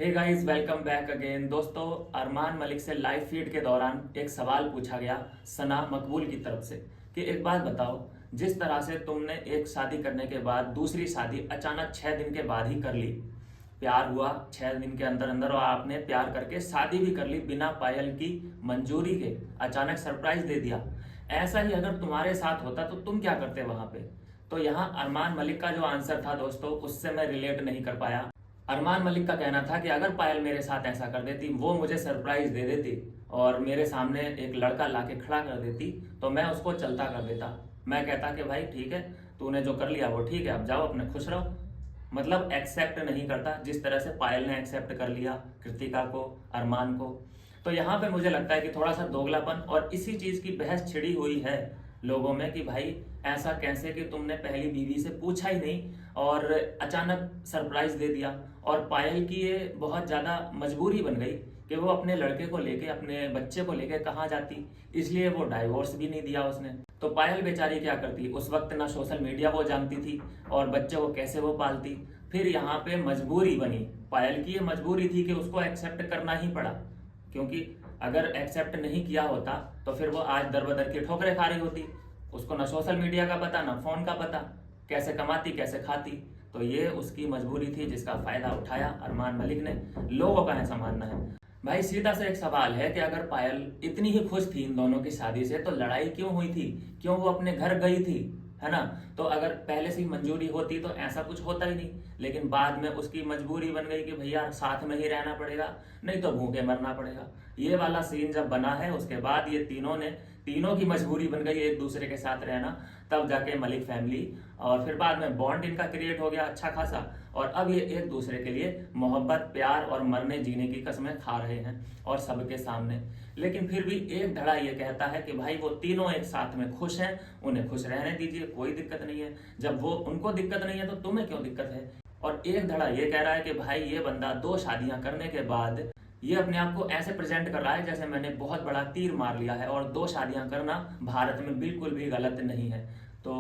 हे guys, welcome back again. दोस्तों, अरमान मलिक से live feed के दौरान एक सवाल पूछा गया सना मकबूल की तरफ से कि एक बात बताओ, जिस तरह से तुमने एक शादी करने के बाद दूसरी शादी अचानक 6 दिन के बाद ही कर ली, प्यार हुआ 6 दिन के अंदर अंदर और आपने प्यार करके शादी भी कर ली बिना पायल की मंजूरी के, अचानक सरप्राइज दे दिया। ऐसा ही अगर तुम्हारे साथ होता तो तुम क्या करते वहां पे? तो यहाँ अरमान मलिक का जो आंसर था दोस्तों, उससे मैं रिलेट नहीं कर पाया। अरमान मलिक का कहना था कि अगर पायल मेरे साथ ऐसा कर देती, वो मुझे सरप्राइज दे देती और मेरे सामने एक लड़का लाके खड़ा कर देती, तो मैं उसको चलता कर देता। मैं कहता कि भाई ठीक है, तूने जो कर लिया वो ठीक है, अब जाओ अपने खुश रहो। मतलब एक्सेप्ट नहीं करता जिस तरह से पायल ने एक्सेप्ट कर लिया कृतिका को, अरमान को। तो यहाँ पे मुझे लगता है कि थोड़ा सा दोगलापन, और इसी चीज की बहस छिड़ी हुई है लोगों में कि भाई ऐसा कैसे कि तुमने पहली बीवी से पूछा ही नहीं और अचानक सरप्राइज दे दिया। और पायल की ये बहुत ज्यादा मजबूरी बन गई कि वो अपने लड़के को लेके, अपने बच्चे को लेके कहाँ जाती, इसलिए वो डाइवोर्स भी नहीं दिया उसने। तो पायल बेचारी क्या करती, उस वक्त ना सोशल मीडिया वो जानती थी और बच्चे को कैसे वो पालती। फिर यहाँ पे मजबूरी बनी, पायल की ये मजबूरी थी कि उसको एक्सेप्ट करना ही पड़ा, क्योंकि अगर एक्सेप्ट नहीं किया होता तो फिर वो आज दर बदर की ठोकरें खा रही होती। उसको ना सोशल मीडिया का पता, ना फोन का पता, कैसे कमाती कैसे खाती। तो ये उसकी मजबूरी थी जिसका फायदा उठाया अरमान मलिक ने। लोगों का ऐसा मानना है। भाई सीधा सा एक सवाल है कि अगर पायल इतनी ही खुश थी इन दोनों की शादी से, तो लड़ाई क्यों हुई थी, क्यों वो अपने घर गई थी, है ना? तो अगर पहले से ही मंजूरी होती तो ऐसा कुछ होता ही नहीं। लेकिन बाद में उसकी मजबूरी बन गई कि भैया साथ में ही रहना पड़ेगा, नहीं तो भूखे मरना पड़ेगा। ये वाला सीन जब बना है, उसके बाद ये तीनों की मजबूरी बन गई एक दूसरे के साथ रहना, तब जाके मलिक फैमिली और फिर बाद में बॉन्ड इनका क्रिएट हो गया अच्छा खासा। और अब ये एक दूसरे के लिए मोहब्बत, प्यार और मरने जीने की कस्में खा रहे हैं और सबके सामने। लेकिन फिर भी एक धड़ा ये कहता है कि भाई वो तीनों एक साथ में खुश हैं, उन्हें खुश रहने दीजिए, कोई दिक्कत नहीं है। जब वो उनको दिक्कत नहीं है तो तुम्हें क्यों दिक्कत है? और एक धड़ा ये कह रहा है कि भाई ये बंदा 2 शादियां करने के बाद ये अपने आप को ऐसे प्रेजेंट कर रहा है जैसे मैंने बहुत बड़ा तीर मार लिया है, और 2 शादियां करना भारत में बिल्कुल भी गलत नहीं है। तो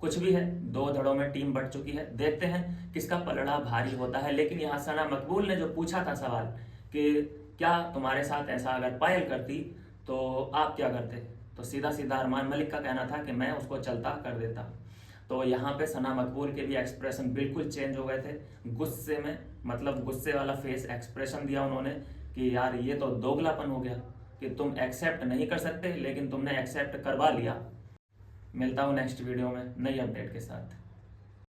कुछ भी है, 2 धड़ों में टीम बढ़ चुकी है, देखते हैं किसका पलड़ा भारी होता है। लेकिन यहाँ सना मकबूल ने जो पूछा था सवाल कि क्या तुम्हारे साथ ऐसा अगर पायल करती तो आप क्या करते, तो सीधा सीधा अरमान मलिक का कहना था कि मैं उसको चलता कर देता। तो यहाँ पे सना मकबूल के भी एक्सप्रेशन बिल्कुल चेंज हो गए थे गुस्से में, मतलब गुस्से वाला फेस एक्सप्रेशन दिया उन्होंने कि यार ये तो दोगलापन हो गया कि तुम एक्सेप्ट नहीं कर सकते लेकिन तुमने एक्सेप्ट करवा लिया। मिलता हूँ नेक्स्ट वीडियो में नई अपडेट के साथ।